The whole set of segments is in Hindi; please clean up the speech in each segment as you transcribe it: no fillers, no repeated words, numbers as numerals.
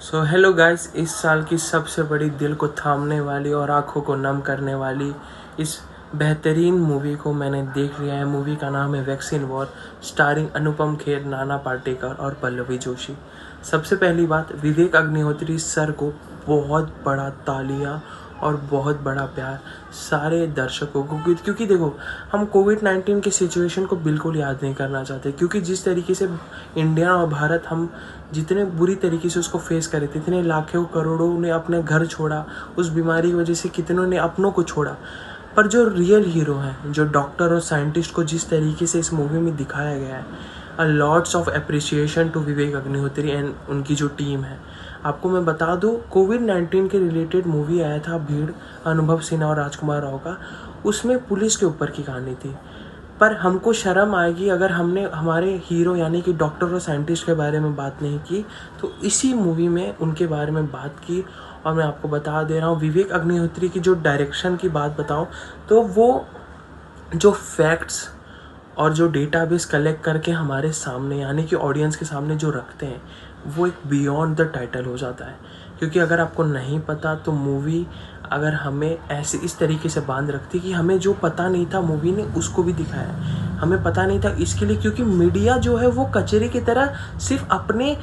सो हेलो गाइस, इस साल की सबसे बड़ी दिल को थामने वाली और आंखों को नम करने वाली इस बेहतरीन मूवी को मैंने देख लिया है। मूवी का नाम है vaccine war, starring Anupam Kher, Nana Patekar और पल्लवी जोशी। सबसे पहली बात, विवेक अग्निहोत्री सर को बहुत बड़ा तालियां और बहुत बड़ा प्यार सारे दर्शकों को, क्योंकि देखो, हम कोविड-19 की सिचुएशन को बिल्कुल याद नहीं करना चाहते, क्योंकि जिस तरीके से इंडिया और भारत हम जितने बुरी तरीके से उसको फेस करे थे, इतने लाखों करोड़ों ने अपने घर छोड़ा, उस बीमारी की वजह से कितनों ने अपनों को छोड़ा। पर जो रियल हीरो हैं, जो डॉक्टर और साइंटिस्ट को जिस तरीके से इस मूवी में दिखाया गया है, a lots of appreciation to Vivek Agnihotri and उनकी जो टीम है। आपको मैं बता दूं, कोविड-19 के रिलेटेड मूवी आया था भीड़, अनुभव सिन्हा और राजकुमार राव का। उसमें पुलिस के ऊपर की कहानी थी, पर हमको शर्म आएगी अगर हमने हमारे हीरो यानी कि डॉक्टर और साइंटिस्ट के बारे में बात नहीं की। तो इसी मूवी में उनके बारे में बात की। और मैं आपको बता दे रहा हूँ, विवेक अग्निहोत्री की जो डायरेक्शन की बात बताऊँ, तो वो जो फैक्ट्स और जो डेटाबेस कलेक्ट करके हमारे सामने यानी कि ऑडियंस के सामने जो रखते हैं, वो एक बियॉन्ड द टाइटल हो जाता है। क्योंकि अगर आपको नहीं पता तो मूवी अगर हमें ऐसे इस तरीके से बांध रखती कि हमें जो पता नहीं था मूवी ने उसको भी दिखाया। हमें पता नहीं था इसके लिए, क्योंकि मीडिया जो है वो कचरे की तरह सिर्फ अपने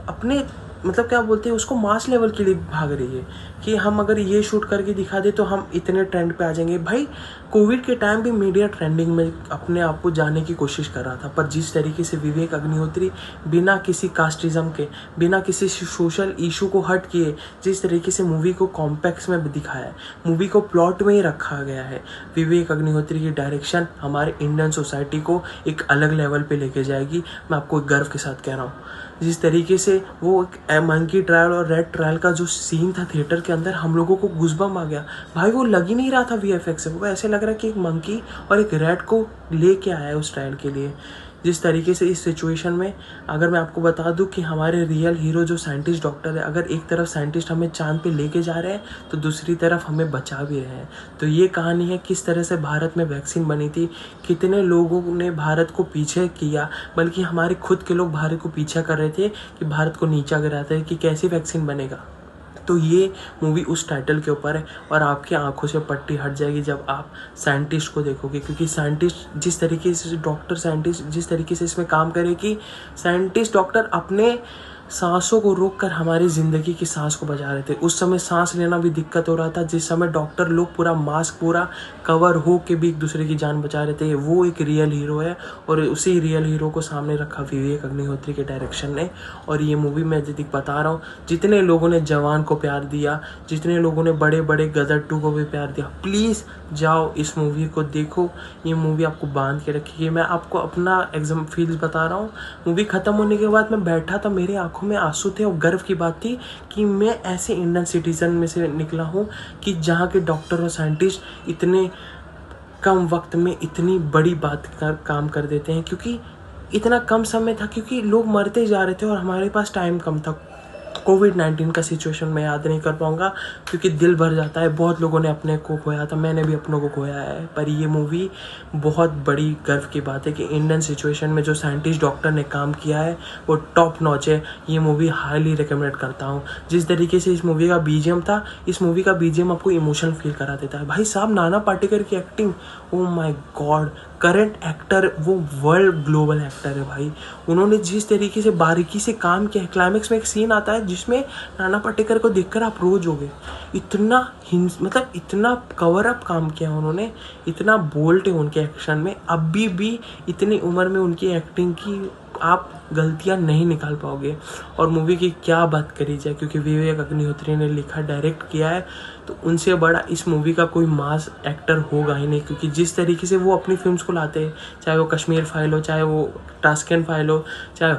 अपने मतलब क्या बोलते हैं उसको, मास लेवल के लिए भाग रही है कि हम अगर ये शूट करके दिखा दे तो हम इतने ट्रेंड पे आ जाएंगे। भाई, कोविड के टाइम भी मीडिया ट्रेंडिंग में अपने आप को जाने की कोशिश कर रहा था, पर जिस तरीके से विवेक अग्निहोत्री बिना किसी कास्टिज्म के, बिना किसी सोशल इशू को हट किए, जिस तरीके से मूवी को कॉम्पैक्स में दिखाया है, मूवी को प्लॉट में ही रखा गया है। विवेक अग्निहोत्री की डायरेक्शन हमारे इंडियन सोसाइटी को एक अलग लेवल पे लेके जाएगी। मैं आपको गर्व के साथ कह रहा हूँ। जिस तरीके से वो मंकी ट्रायल और रेड ट्रायल का जो सीन था थिएटर के अंदर, हम लोगों को गूज़बम्प आ गया। भाई, वो लग ही नहीं रहा था वीएफएक्स से, वो ऐसे लग रहा है कि एक मंकी और एक रेड को लेके आया है उस ट्रायल के लिए। जिस तरीके से इस सिचुएशन में अगर मैं आपको बता दूं कि हमारे रियल हीरो जो साइंटिस्ट डॉक्टर है, अगर एक तरफ साइंटिस्ट हमें चांद पे लेके जा रहे हैं तो दूसरी तरफ हमें बचा भी रहे हैं। तो ये कहानी है किस तरह से भारत में वैक्सीन बनी थी, कितने लोगों ने भारत को पीछे किया, बल्कि हमारे खुद के लोग भारत को पीछा कर रहे थे कि भारत को नीचा गिराते हैं कि कैसे वैक्सीन बनेगा। तो ये मूवी उस टाइटल के ऊपर है और आपकी आंखों से पट्टी हट जाएगी जब आप साइंटिस्ट को देखोगे। क्योंकि साइंटिस्ट जिस तरीके से, डॉक्टर साइंटिस्ट जिस तरीके से इसमें काम करे कि साइंटिस्ट डॉक्टर अपने सांसों को रोककर हमारी ज़िंदगी की सांस को बचा रहे थे। उस समय सांस लेना भी दिक्कत हो रहा था, जिस समय डॉक्टर लोग पूरा मास्क पूरा कवर हो के भी एक दूसरे की जान बचा रहे थे। वो एक रियल हीरो है और उसी रियल हीरो को सामने रखा विवेक अग्निहोत्री के डायरेक्शन ने। और ये मूवी मैं बता रहा हूँ, जितने लोगों ने जवान को प्यार दिया, जितने लोगों ने बड़े बड़े गदर 2 को भी प्यार दिया, प्लीज़ जाओ इस मूवी को देखो। ये मूवी आपको बांध के रखिए। मैं आपको अपना एग्जाम फील्स बता रहा हूँ। मूवी ख़त्म होने के बाद मैं बैठा था, मेरे आंखों में आंसू थे और गर्व की बात थी कि मैं ऐसे इंडियन सिटीजन में से निकला हूँ कि जहाँ के डॉक्टर और साइंटिस्ट इतने कम वक्त में इतनी बड़ी बात काम कर देते हैं। क्योंकि इतना कम समय था, क्योंकि लोग मरते जा रहे थे और हमारे पास टाइम कम था। कोविड-19 का सिचुएशन मैं याद नहीं कर पाऊँगा क्योंकि दिल भर जाता है। बहुत लोगों ने अपने को खोया था, मैंने भी अपनों को खोया है। पर ये मूवी बहुत बड़ी गर्व की बात है कि इंडियन सिचुएशन में जो साइंटिस्ट डॉक्टर ने काम किया है वो टॉप नॉच है। ये मूवी हाईली रिकमेंड करता हूँ। जिस तरीके से इस मूवी का बीजीएम था, इस मूवी का बीजीएम आपको इमोशनल फील करा देता है। भाई साहब, नाना पाटेकर की acting, oh my God, current actor, वो वर्ल्ड ग्लोबल एक्टर है भाई। उन्होंने जिस तरीके से बारीकी से काम किया है। क्लाइमेक्स में एक सीन आता है जिसमें नाना पाटेकर को देखकर आप रोज होगे। इतना मतलब इतना कवर अप काम किया उन्होंने, इतना बोल्ड है उनके एक्शन में। अभी भी इतनी उम्र में उनकी एक्टिंग की आप गलतियां नहीं निकाल पाओगे। और मूवी की क्या बात करी जाए, क्योंकि विवेक अग्निहोत्री ने लिखा, डायरेक्ट किया है, तो उनसे बड़ा इस मूवी का कोई मास एक्टर होगा ही नहीं। क्योंकि जिस तरीके से वो अपनी फिल्म्स को लाते हैं, चाहे वो कश्मीर फाइल हो, चाहे वो टास्केंट फाइल हो, चाहे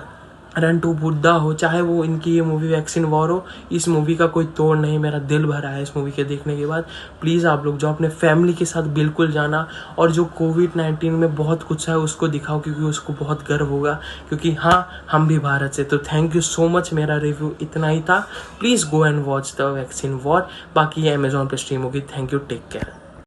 रन टू बुद्धा हो, चाहे वो इनकी ये मूवी वैक्सीन वॉर हो, इस मूवी का कोई तोड़ नहीं। मेरा दिल भरा है इस मूवी के देखने के बाद। प्लीज़ आप लोग जो अपने फैमिली के साथ बिल्कुल जाना, और जो कोविड-19 में बहुत कुछ है उसको दिखाओ, क्योंकि उसको बहुत गर्व होगा। क्योंकि हाँ, हम भी भारत से। तो थैंक यू सो मच। मेरा रिव्यू इतना ही था। Please go and watch the vaccine war. बाकी ये अमेजॉन पर स्ट्रीम होगी। Thank you, take care.